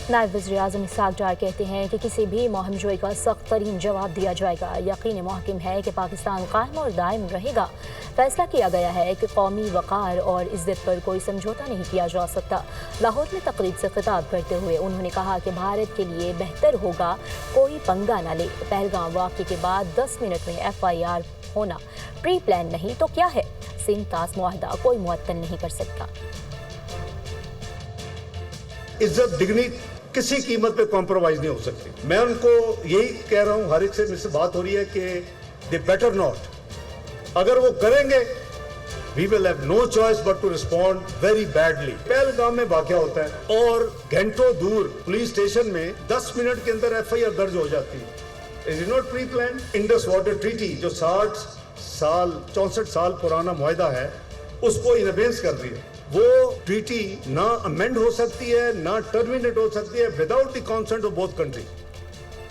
نائب وزیر اعظم اسحاق ڈار کہتے ہیں کہ کسی بھی مہم جوئی کا سخت ترین جواب دیا جائے گا۔ یقین محکم ہے کہ پاکستان قائم اور دائم رہے گا۔ فیصلہ کیا گیا ہے کہ قومی وقار اور عزت پر کوئی سمجھوتا نہیں کیا جا سکتا۔ لاہور میں تقریب سے خطاب کرتے ہوئے انہوں نے کہا کہ بھارت کے لیے بہتر ہوگا کوئی پنگا نہ لے۔ پہلگام واقعے کے بعد 10 منٹ میں FIR ہونا پری پلان نہیں تو کیا ہے؟ سندھ طاس معاہدہ کوئی معطل نہیں کر سکتا۔ عزت ڈگنی کسی قیمت پہ کمپرومائز نہیں ہو سکتی۔ میں ان کو یہی کہہ رہا ہوں، ہر ایک سے مجھ سے بات ہو رہی ہے کہ they better not۔ اگر وہ کریں گے we will have no choice but to respond very badly۔ Pahalgam میں واقعہ ہوتا ہے اور گھنٹوں دور پولیس اسٹیشن میں 10 منٹ کے اندر FIR درج ہو جاتی ہے۔ Is it not pre-planned؟ Indus water treaty جو 64 سال پرانا معاہدہ ہے اس کو انابینس کر رہی ہے۔ وہ ٹریٹی نہ امینڈ ہو سکتی ہے نہ ٹرمینیٹ ہو سکتی ہے without the consent of both country.